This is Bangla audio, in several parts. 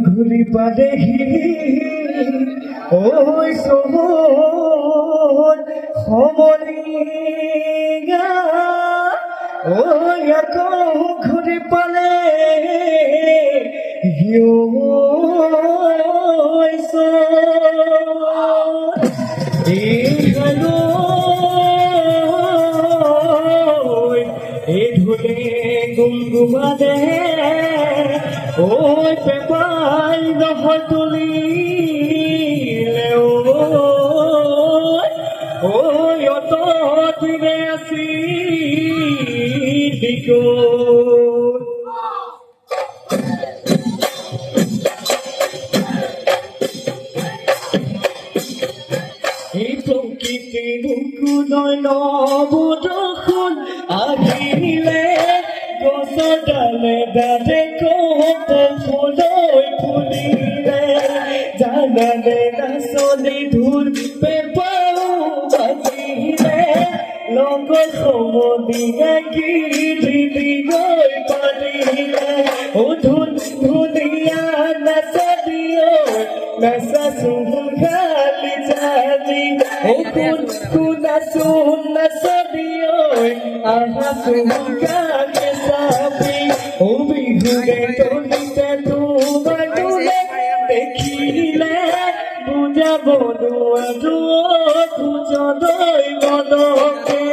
ঘুরি পা দেখি ওই সময় সমলিগা ওই আকৌ ঘুরি পালে এই ধুলে গুমগুমা দে ওই পেপাই নহয় তুলিলে ওই অত দূরে আছি এই প্রকৃতি বুকুলৈ নবদখন আহিলে গছৰ ডালে ডালে কত ফুলৈ ফুলিলে জানালে নাচনি ঢোল পেপাও বাজিলে লগত সমদিনে গীত গৈ পালিলে ও ধুন ধুনীয়া নাচদিও নাচাচো খালি জানি ও কোন নাচো নাচদিও আহাচো খালি চাবি ও বিহুৰে তলিতে তোমাৰ তোলে দেখিলে বুজাব নোৱাৰো বুজলৈ মনকে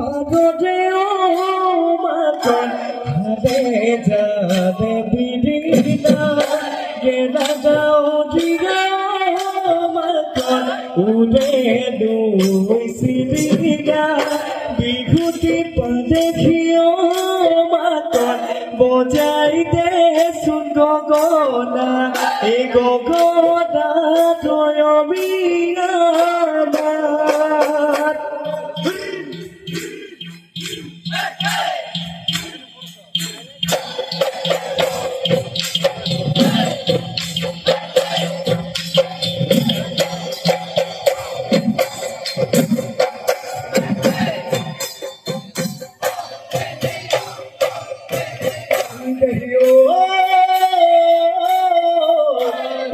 আগতে মাতন ভাবে যাবে বিদিনা গেলা যাও দিগা মাতন উদে দুই সিদিগা বিভূতি পদেখিও মাতন বজাই দে শুন গগনা এই গগনা তয়মিয়া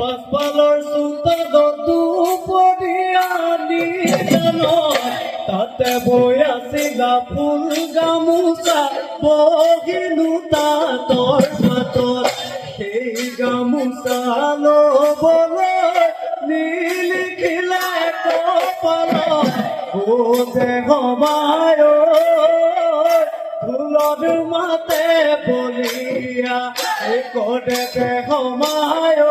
পাছফালৰ চোতালত দুপৰীয়ানি তাতে বৈ আছিলা ফুল গামোচা বহিলো তাঁতৰ পাতত সেই গামোচা ল'বলৈ নিলিখিলে কপালত যে সমায় ফুলৰ মাতে বলিয়া একতে সমায়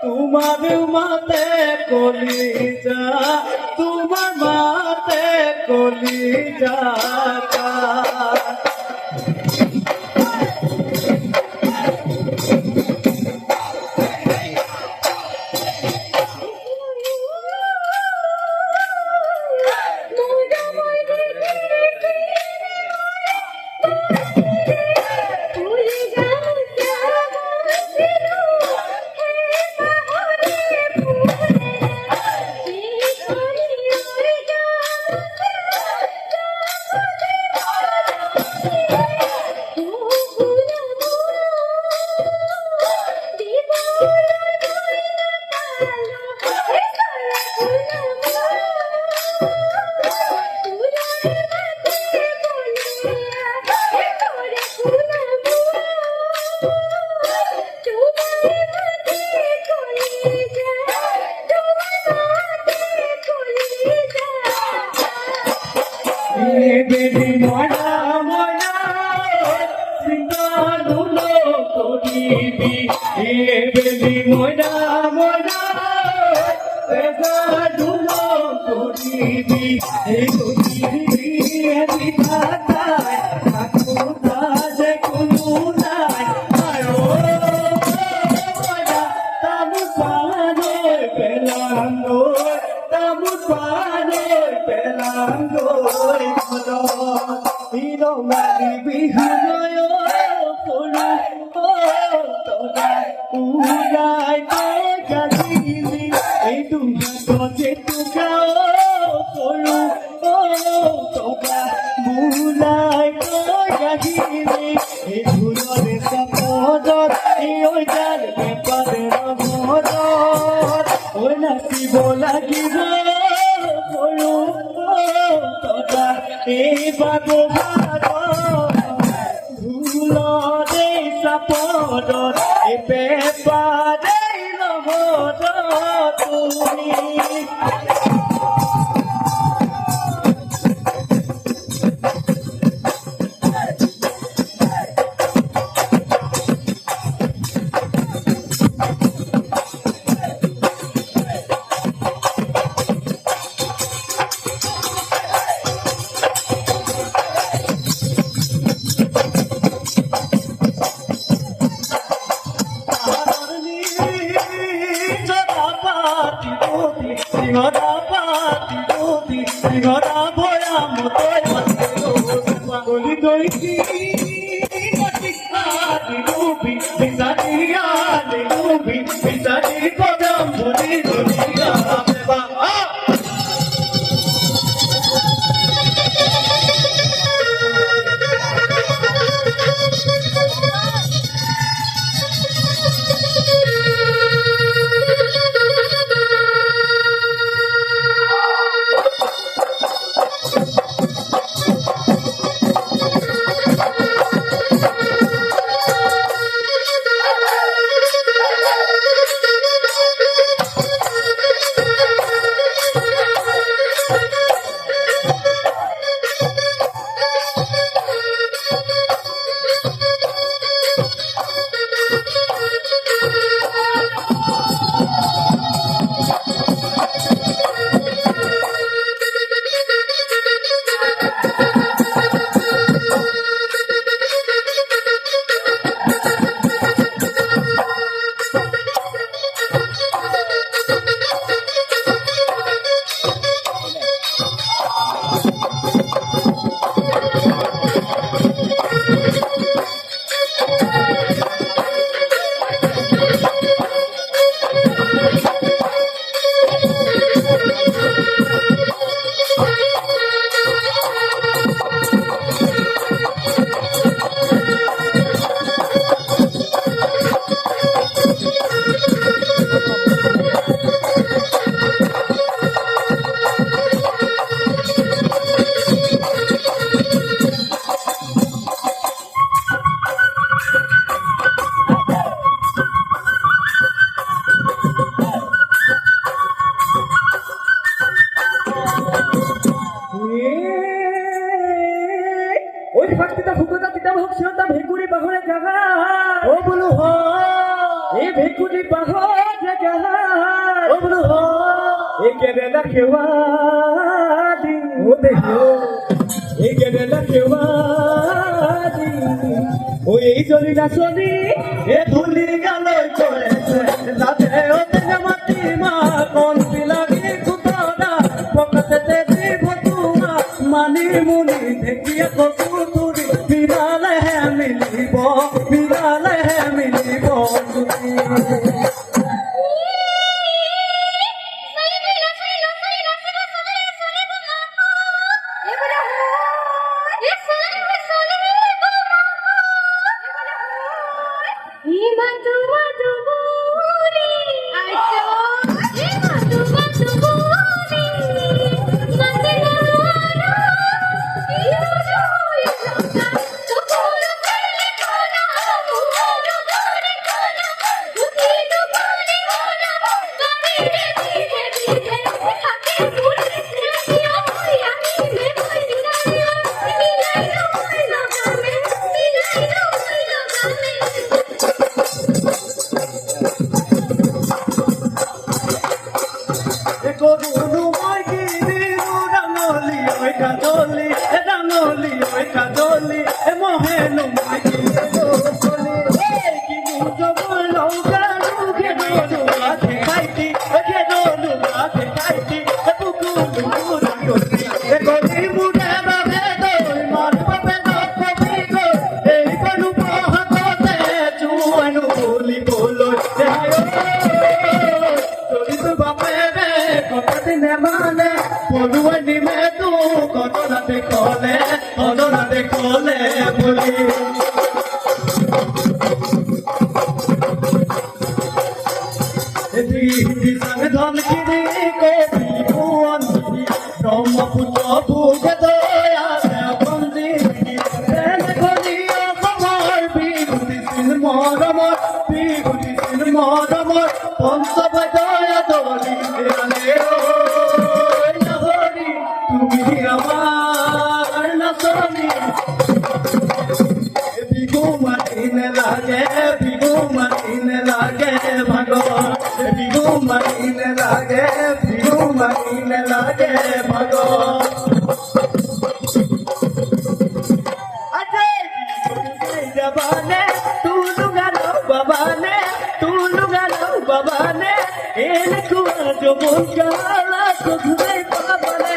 তোমাৰ মাতে কলিজা তোমাৰ মাতে কলিজা বেবি ময়না ময়না সিংহানুলো করিবি বেবি ময়না ময়না সিংহানুলো করিবি করিবি আমি থাকাই থাকো যে কোনো নাই আয়ো ময়না তামু পানে পেলাঙ্গো তামু পানে পেলাঙ্গো ইরমানি বিহুনয় ফুলু তদাই উড়াই গালিলি এই দুহাত যে টুকাও ফুলু তদা বুলাই গালিলি এই ধুলরে সপদত এই ওই জাল বেপারে রমদত ওই নাচিব লাগিব ফুলু তদা এই বাবু ধুলরে সাপদত এই বেপারে রমদত তুমি সিংহরা ভয়া মতই বলি দইছি লুবি বিসাদিয়া লুবি বিসাদি কদম ধরি ধরিয়া ভাগ তিতা ভুকতা তিতা ভোগ সিহঁতা ভেকুৰী বাহৰে জাগা ও বোলো হ এই ভেকুৰী বাহৰ জাগা ও বোলো হ এই কেৰেলা খেৱা দি ও দেখিও এই কেৰেলা খেৱা দি ও এই জলি নাচনি এ ধুলি গালৈ কৰিছে যাতে অতে মাতি মা কোন বিলাগি কুতৰা পকতে দিব তোমা মানি মুনি দেখিয়ে ককুতুৰি বিৰালেহে মিলিব জুতি গরুনু মই গিরিনু রাঙলি ওই কাজলি এ মহেনু মই গিরিনু এই কিনু জবল লৌকানু খেদলু আছে খাইতি এ পুকুলু রাঙলি এ গরি মুড়ে বাবে দই মার পাপে নকবি গো এই বনু পহাতে চুয়ানু বলি বলো দেহায়ো চলিত বাপে কতদিনে মানে পলুয়ানি মে তু কতনা দেখলে বলি হিন্দি সঙ্গ ধমকিনি কবি পুয়ান ব্রহ্মপুত্র বুঝে দয়া বন্দি খনিয়া খবর বিভূতি সিন মরমর পঞ্চবদয়া দলি তুমি আমার নাচনি বিগু মাটিনে লাগে ভাগর বিগু মাটিনে লাগে ভাগর জবানে তু লুগানো বাবানে এন কুয়া জবন কালা তো ঘুরে পাবনে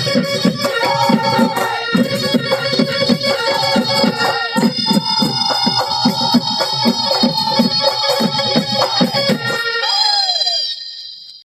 Thank you.